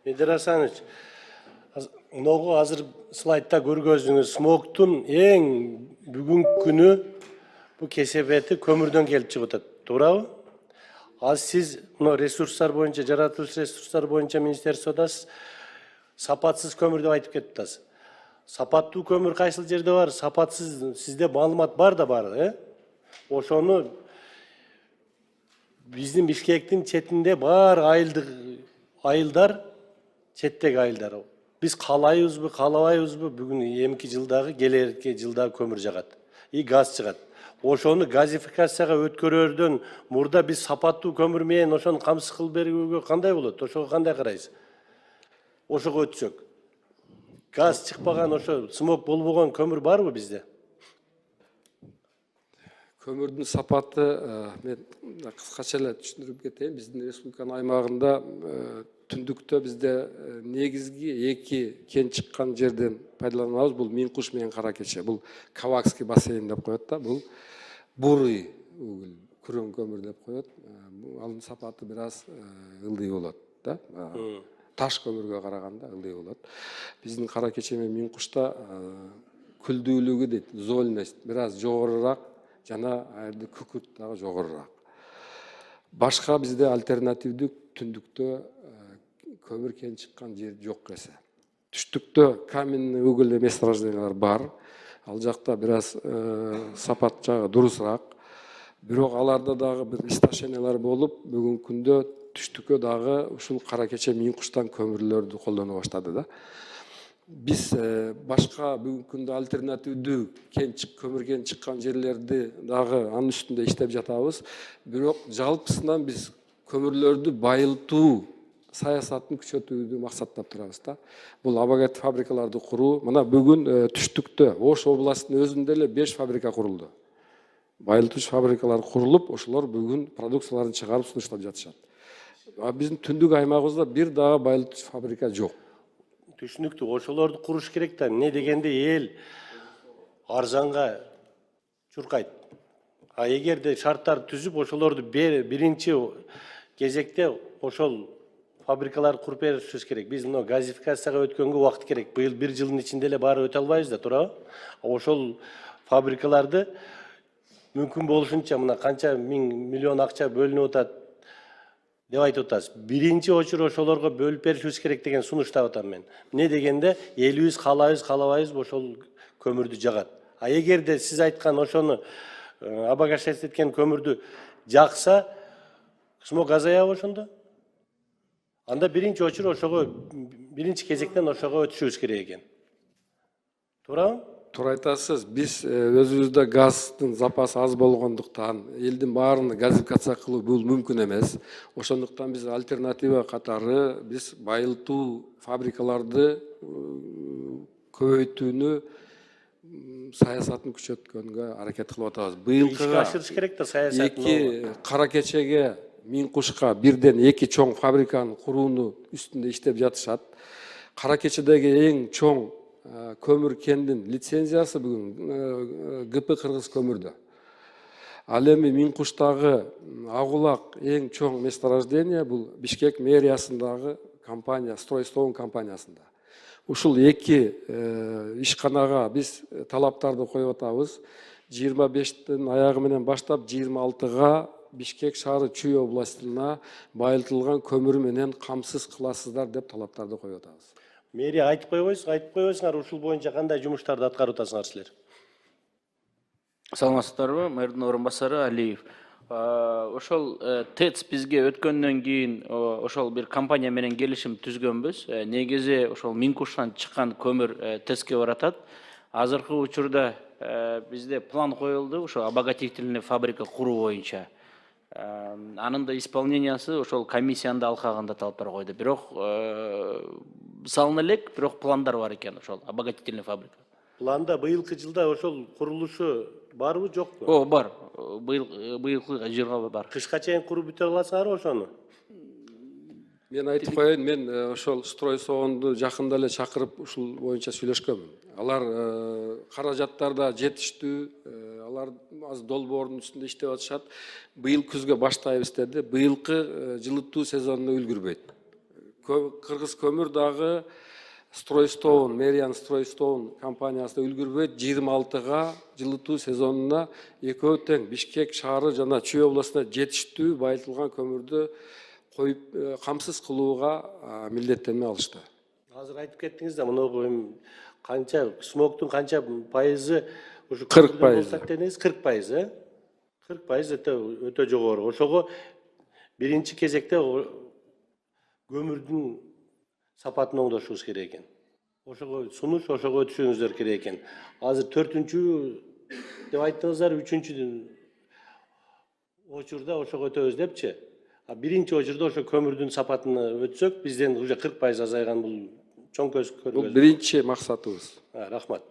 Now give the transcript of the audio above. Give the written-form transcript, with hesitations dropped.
Медер Асанович, мынау азыр слайдта көргөзүңүз смогтун эң бүгүнкү күнү бул кесепети көмүрдөн келип чыгып атат, туурабы? Аз сиз мына ресурстар боюнча, жаратылыш ресурстар боюнча министерстводасыз, сапатсыз көмүр деп айтып кетип атасыз. Сапаттуу көмүр кайсыл жерде бар, сапатсыз сизде маалымат бар да бар, Ошону биздин Бишкектин четинде бар айылдар, четтеги айылдар. Биз каалайбызбы, каалабайбызбы, бүгүн эмки жылдагы, келерки жылдагы көмүр жагат и газ чыгат. Ошону газификацияга өткөрөрдөн мурда биз сапаттуу көмүр менен ошону камсыз кылып берүүгө кандай болот? Ошого кандай карайсыз? Ошого өтсөк. Газ чыкпаган, ошо смог болбогон көмүр барбы бизде? Көмүрдүн сапаты, мен кыскача эле түшүндүрүп кетейин. Биздин республиканын аймагында түндүктө бизде негизги эки кен чыккан жерден пайдаланабыз. Бул Миңкуш менен Кара Кече. Бул Кавакский бассейн деп коет да. Бул бурый угул, күрөң көмүр деп коет. Анын сапаты бир аз ылдый болот да. Таш көмүргө караганда ылдый болот. Биздин Кара Кече менен Миңкушта күлдүүлүгү дейт, зольность бир аз жогорураак, жана аерде күкүрт дагы жогорураак. Башка бизде альтернативдүү түндүктө көмүр кен чыккан жер жок эсе. Түштүктө каменный угольный месторождениялар бар. Ал жакта бир аз сапат жагы дурусураак. Бирок аларда дагы бир исташениялар болуп, бүгүнкү күндө түштүккө дагы ушул Кара Кече Миңкуштан көмүрлөрдү колдоно баштады да. Биз башка бүгүнкү күндө альтернативдүү көмүр кен чыккан жерлерди дагы анын үстүндө иштеп жатабыз. Бирок жалпысынан биз көмүрлөрдү байылтуу саясатын күчөтүүнү максаттап турабыз да. Бул обогат фабрикаларды куруу. Мына бүгүн түштүктө Ош областынын өзүндө эле 5 фабрика курулду. Байылтуучу фабрикалар курулуп, ошолор бүгүн продукцияларын чыгарып сунуштап жатышат. Биздин түндүк аймагыбызда бир дагы байылтуучу фабрика жок. Түшүнүктүү, ошолорду куруш керек да. Не дегенде эл арзанга чуркайт. А эгерде шарттарды түзүп, ошолорду биринчи кезекте ошол фабрикалар куруп беришибиз керек. Биз мына газификацияга өткөнгө убакыт керек. Быйыл бир жылдын ичинде эле баары өтө албайбыз да, туурабы? Ошол фабрикаларды мүмкүн болушунча мына канча миллион акча бөлүнүп атат деп айтып атасыз. Биринчи очур ошолорго бөлүп беришибиз керек деген сунуштап атам мен. Не дегенде элибиз каалайбыз, каалабайбыз ошол көмүрдү жагат. А эгерде сиз айткан ошону обогащать эткен көмүрдү жакса, смог азаябы ошондо? Анда биринчи очур ошого, биринчи кезектен ошого өтүшүбүз керек экен. Туурабы? Туура айтасыз. Биз өзүбүздө газдын запасы аз болгондуктан элдин баарын газификация кылуу бул мүмкүн эмес. Ошондуктан биз альтернатива катары биз байылтуу фабрикаларды көбөйтүүнү саясатын күчөткөнгө аракет кылып атабыз. Быйылкыга ашырыш керек да саясатын. Эки Кара Кечеге, Миңкушка бирден эки чоң фабриканы курууну үстүндө иштеп жатышат. Кара Кечедеги эң чоң көмүр кендин лицензиясы бүгүн ГП Кыргыз көмүрдө. Ал эми Миңкуштагы Агулак эң чоң месторождение бул Бишкек мэриясындагы компания, Стройстон компаниясында. Ушул эки ишканага биз талаптарды коюп атабыз. 25-тин аягы менен баштап 26-га Бишкек шаары Чүй областына байылтылган көмүр менен камсыз кыласыздар деп талаптарды коюп атабыз. Мэрия айтып койбойсуңар, ушул боюнча кандай жумуштарды аткарып атасыңар силер? Саламатсыздарбы, мэрдин орун басары Алиев. Ошол ТЭЦ бизге өткөндөн кийин ошол бир компания менен келишим түзгөнбүз. Негизи ошол Миңкуштан чыккан көмүр ТЭЦке баратат. Азыркы учурда бизде план коюлду ошо обогатительный фабрика куруу боюнча. Анын да исполнениясы ошол комиссиянын да алкагында талаптар койду. Бирок салына элек, бирок пландар бар экен ошол обогатительный фабрика. Планда быйылкы жылда ошол курулушу барбы, жокпу? Бар. Быйылкы жылга бар. Кышка чейин куруп бүтүрө аласыңарбы ошону? Мен айтып коеюн, мен ошол Стройсоонду жакында эле чакырып ушул боюнча сүйлөшкөнмүн. Алар каражаттарда жетиштүү, алар аз долбоордун үстүндө иштеп атышат. Быйыл күзгө баштайбыз деди. Быйылкы жылытуу сезонуна үлгүрбөйт. Кыргыз көмүр дагы Стройстоун, Мериан Стройстоун компаниясына үлгүрбөйт 26-га жылытуу сезонуна экөө тең Бишкек шаары жана Чүй областына жетиштүү байытылган көмүрдү коюп камсыз кылууга милдеттенме алышты. Азыр айтып кеттиңиз да, мынау канча смогтун канча пайызы ушу 40%. Дедиңиз 40%, 40% өтө жогору. Ошого биринчи кезекте көмүрдүн сапатын оңдошубуз керек экен. Ошого сунуш, ошого өтүшүңүздөр керек экен. Азыр 4-чү деп айттыңыздар, 3-чү очурда ошого өтөбүз депчи. Биринчи очурда ошо көмүрдүн сапатын өтсөк, бизден уже 40% азайган, бул чоң көз Бул көргөз. биринчи максатыбыз. Рахмат.